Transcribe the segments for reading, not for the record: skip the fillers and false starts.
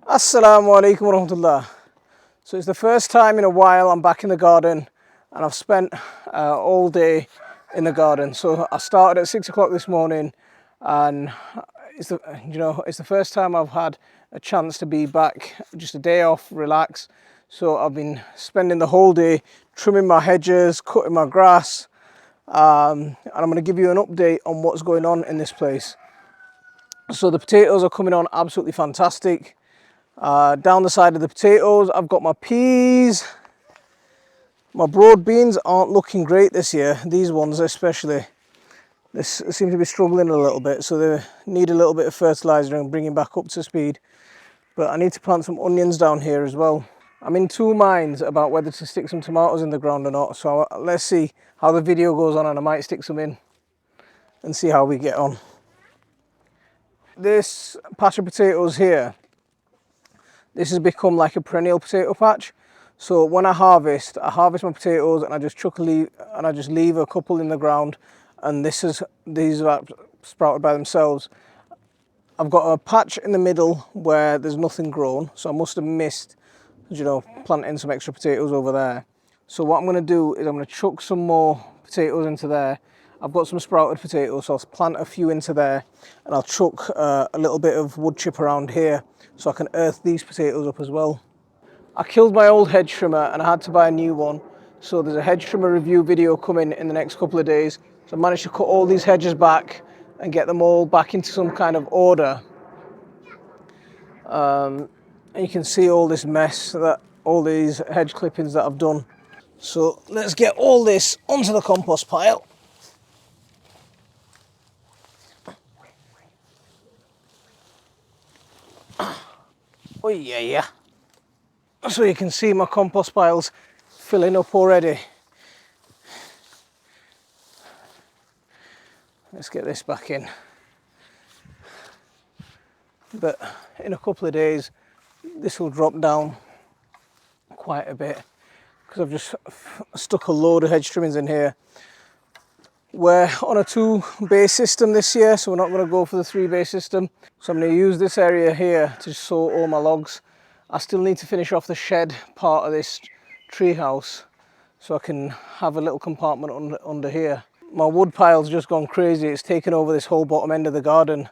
Assalamu alaikum warahmatullah. So it's the first time in a while I'm back in the garden, and I've spent all day in the garden. So I started at 6 o'clock this morning, and it's the first time I've had a chance to be back, just a day off, relax. So I've been spending the whole day trimming my hedges, cutting my grass, and I'm going to give you an update on what's going on in this place. So the potatoes are coming on absolutely fantastic. Down the side of the potatoes, I've got my peas. My broad beans aren't looking great this year, these ones especially. They seem to be struggling a little bit, so they need a little bit of fertiliser and bringing back up to speed. But I need to plant some onions down here as well. I'm in two minds about whether to stick some tomatoes in the ground or not, so let's see how the video goes on, and I might stick some in and see how we get on. This patch of potatoes here, this has become like a perennial potato patch. So when I harvest my potatoes and I just leave a couple in the ground, and these are sprouted by themselves. I've got a patch in the middle where there's nothing grown, so I must have missed, planting some extra potatoes over there. So what I'm going to do is I'm going to chuck some more potatoes into there. I've got some sprouted potatoes, so I'll plant a few into there, and I'll chuck a little bit of wood chip around here so I can earth these potatoes up as well. I killed my old hedge trimmer and I had to buy a new one, so there's a hedge trimmer review video coming in the next couple of days. So I managed to cut all these hedges back and get them all back into some kind of order. And you can see all this mess, all these hedge clippings that I've done. So let's get all this onto the compost pile. Oh yeah. So you can see my compost piles filling up already. Let's get this back in. But in a couple of days, this will drop down quite a bit, because I've just stuck a load of hedge trimmings in here. We're on a 2-bay system this year, so we're not going to go for the 3-bay system. So I'm going to use this area here to sow all my logs. I still need to finish off the shed part of this tree house, so I can have a little compartment under here. My wood pile's just gone crazy. It's taken over this whole bottom end of the garden.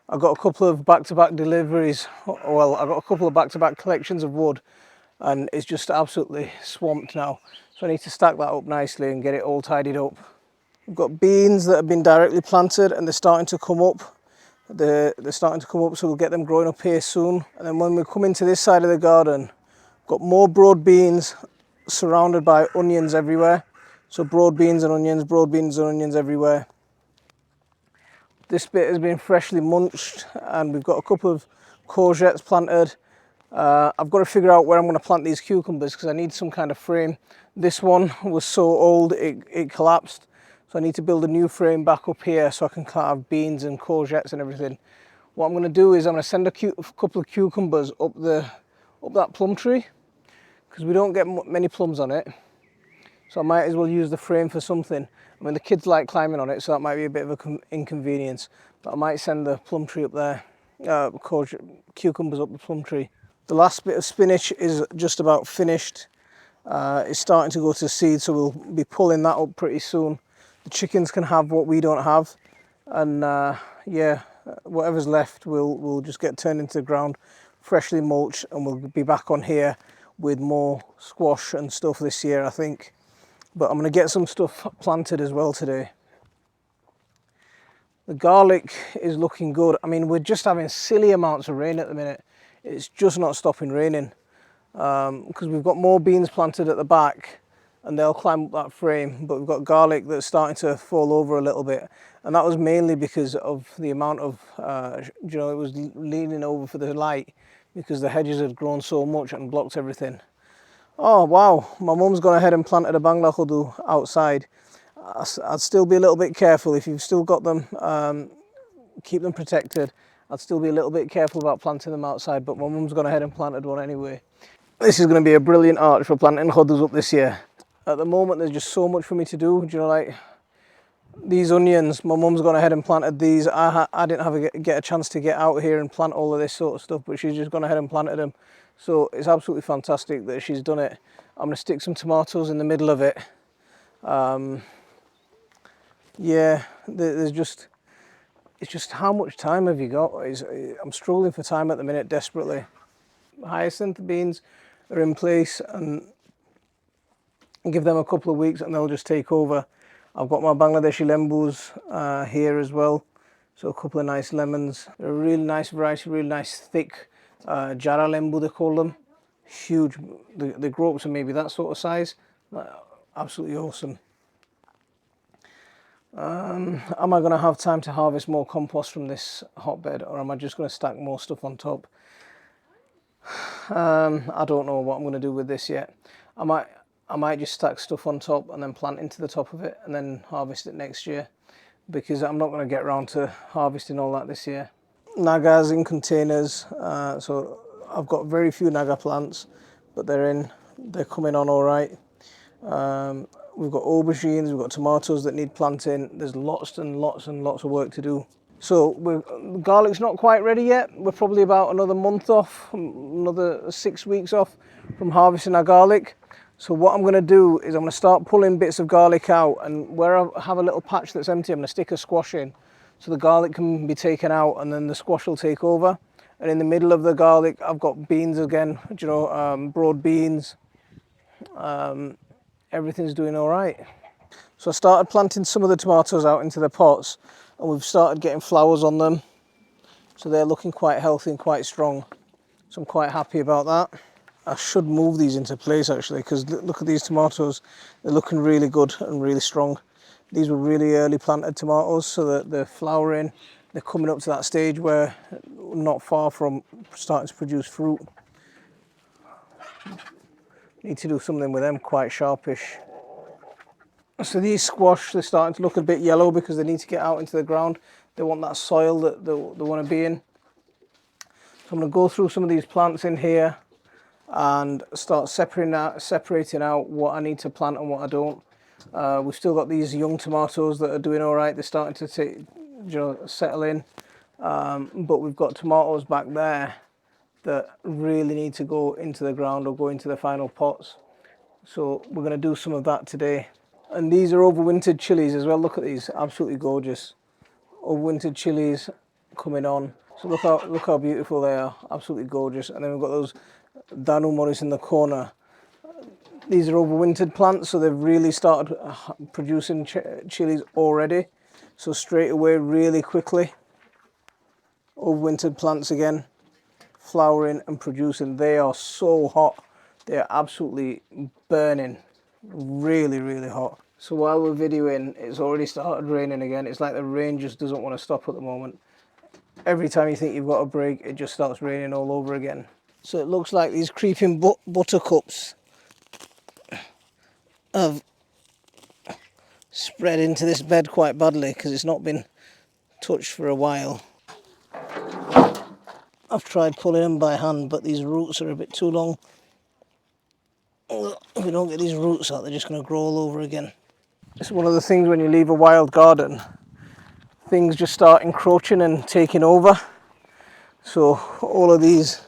I've got a couple of back-to-back deliveries. Well, I've got a couple of back-to-back collections of wood, and it's just absolutely swamped now. So I need to stack that up nicely and get it all tidied up. We've got beans that have been directly planted, and they're starting to come up. They're starting to come up, so we'll get them growing up here soon. And then when we come into this side of the garden, we've got more broad beans surrounded by onions everywhere. So broad beans and onions everywhere. This bit has been freshly munched, and we've got a couple of courgettes planted. I've got to figure out where I'm going to plant these cucumbers, because I need some kind of frame. This one was so old it collapsed, so I need to build a new frame back up here so I can have beans and courgettes and everything. What I'm going to do is I'm going to send a couple of cucumbers up that plum tree, because we don't get many plums on it. So I might as well use the frame for something. I mean, the kids like climbing on it, so that might be a bit of an inconvenience. But I might send the plum tree up there, cucumbers up the plum tree. The last bit of spinach is just about finished. It's starting to go to seed, so we'll be pulling that up pretty soon. The chickens can have what we don't have, and whatever's left we'll just get turned into the ground, freshly mulched, and we'll be back on here with more squash and stuff this year, I think. But I'm going to get some stuff planted as well today. The garlic is looking good. I mean, we're just having silly amounts of rain at the minute. It's just not stopping raining, because we've got more beans planted at the back, and they'll climb up that frame. But we've got garlic that's starting to fall over a little bit, and that was mainly because of the amount of, it was leaning over for the light, because the hedges had grown so much and blocked everything. Oh wow, my mum's gone ahead and planted a bangla khudu outside. I'd still be a little bit careful. If you've still got them, keep them protected. I'd still be a little bit careful about planting them outside, but my mum's gone ahead and planted one anyway. This is going to be a brilliant arch for planting khudus up this year. At the moment, there's just so much for me to do. These onions, my mum's gone ahead and planted these. I didn't have get a chance to get out here and plant all of this sort of stuff, but she's just gone ahead and planted them. So it's absolutely fantastic that she's done it. I'm going to stick some tomatoes in the middle of it. Yeah, there's just, it's just how much time have you got? I'm struggling for time at the minute, desperately. Hyacinth beans are in place, and give them a couple of weeks and they'll just take over. I've got my Bangladeshi lembus here as well, so a couple of nice lemons. They're a really nice variety, really nice thick Jara lembu they call them. Huge, they grow up to maybe that sort of size. Absolutely awesome. Am I going to have time to harvest more compost from this hotbed, or am I just going to stack more stuff on top? I don't know what I'm going to do with this yet. I might just stack stuff on top and then plant into the top of it and then harvest it next year, because I'm not going to get around to harvesting all that this year. Nagas in containers, so I've got very few Naga plants, but they're coming on all right. We've got aubergines, we've got tomatoes that need planting. There's lots and lots and lots of work to do. So garlic's not quite ready yet. We're probably about another month off, another 6 weeks off from harvesting our garlic. So what I'm going to do is I'm going to start pulling bits of garlic out, and where I have a little patch that's empty, I'm going to stick a squash in so the garlic can be taken out and then the squash will take over. And in the middle of the garlic I've got beans again, you know, broad beans. Everything's doing all right. So I started planting some of the tomatoes out into the pots, and we've started getting flowers on them. So they're looking quite healthy and quite strong. So I'm quite happy about that. I should move these into place actually, because look at these tomatoes. They're looking really good and really strong. These were really early planted tomatoes, so that they're flowering. They're coming up to that stage where not far from starting to produce fruit. Need to do something with them, quite sharpish. So these squash, they're starting to look a bit yellow because they need to get out into the ground. They want that soil that they want to be in. So I'm going to go through some of these plants in here and start separating out what I need to plant and what I don't. We've still got these young tomatoes that are doing all right. They're starting to settle in. But we've got tomatoes back there that really need to go into the ground or go into the final pots. So we're going to do some of that today. And these are overwintered chilies as well. Look at these, absolutely gorgeous. Overwintered chilies coming on. So look how beautiful they are, absolutely gorgeous. And then we've got those Danu Morris in the corner. These are overwintered plants, so they've really started producing chilies already. So straight away, really quickly. Overwintered plants again, flowering and producing. They are so hot. They are absolutely burning. Really, really hot. So while we're videoing, it's already started raining again. It's like the rain just doesn't want to stop at the moment. Every time you think you've got a break, it just starts raining all over again. So it looks like these creeping buttercups have spread into this bed quite badly because it's not been touched for a while. I've tried pulling them by hand, but these roots are a bit too long. If we don't get these roots out, they're just going to grow all over again. It's one of the things when you leave a wild garden, things just start encroaching and taking over. So all of these,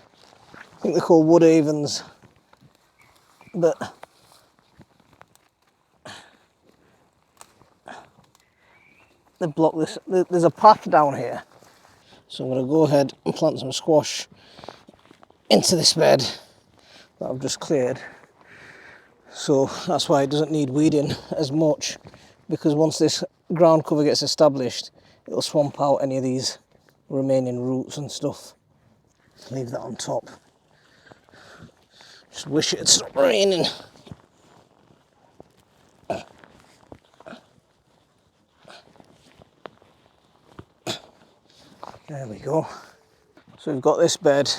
I think they're called wood avens, but they block this. There's a path down here. So I'm going to go ahead and plant some squash into this bed that I've just cleared. So that's why it doesn't need weeding as much, because once this ground cover gets established, it'll swamp out any of these remaining roots and stuff. Leave that on top. Just wish it had stopped raining. There we go. So we've got this bed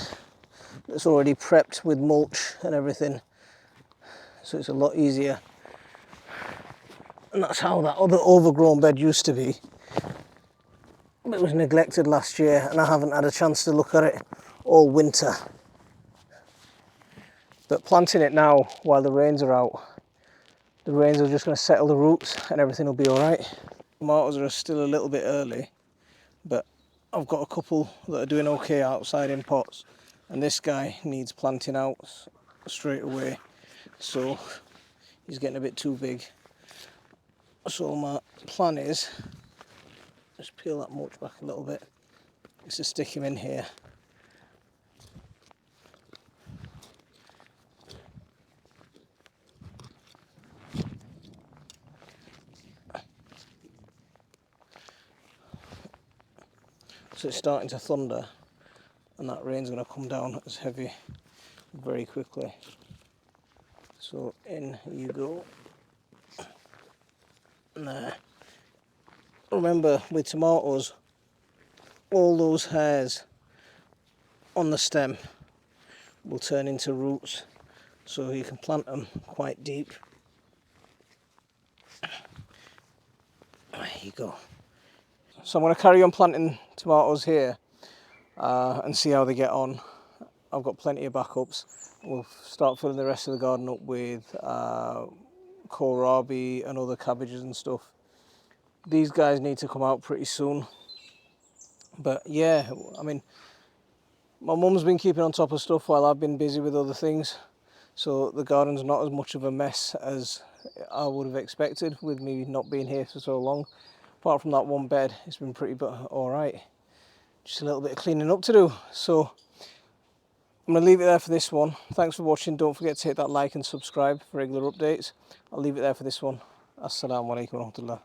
that's already prepped with mulch and everything, so it's a lot easier. And that's how that other overgrown bed used to be. It was neglected last year and I haven't had a chance to look at it all winter. But planting it now while the rains are out, the rains are just going to settle the roots and everything will be alright. Tomatoes are still a little bit early, but I've got a couple that are doing okay outside in pots, and this guy needs planting out straight away, so he's getting a bit too big. So my plan is, just peel that mulch back a little bit, is to stick him in here. So it's starting to thunder, and that rain's going to come down as heavy very quickly. So in you go. There. Remember, with tomatoes, all those hairs on the stem will turn into roots, so you can plant them quite deep. There you go. So I'm going to carry on planting tomatoes here and see how they get on. I've got plenty of backups. We'll start filling the rest of the garden up with kohlrabi and other cabbages and stuff. These guys need to come out pretty soon. But yeah, I mean, my mum's been keeping on top of stuff while I've been busy with other things. So the garden's not as much of a mess as I would have expected with me not being here for so long. Apart from that one bed, it's been pretty alright. Just a little bit of cleaning up to do. So I'm going to leave it there for this one. Thanks for watching. Don't forget to hit that like and subscribe for regular updates. I'll leave it there for this one. Assalamu alaikum warahmatullah.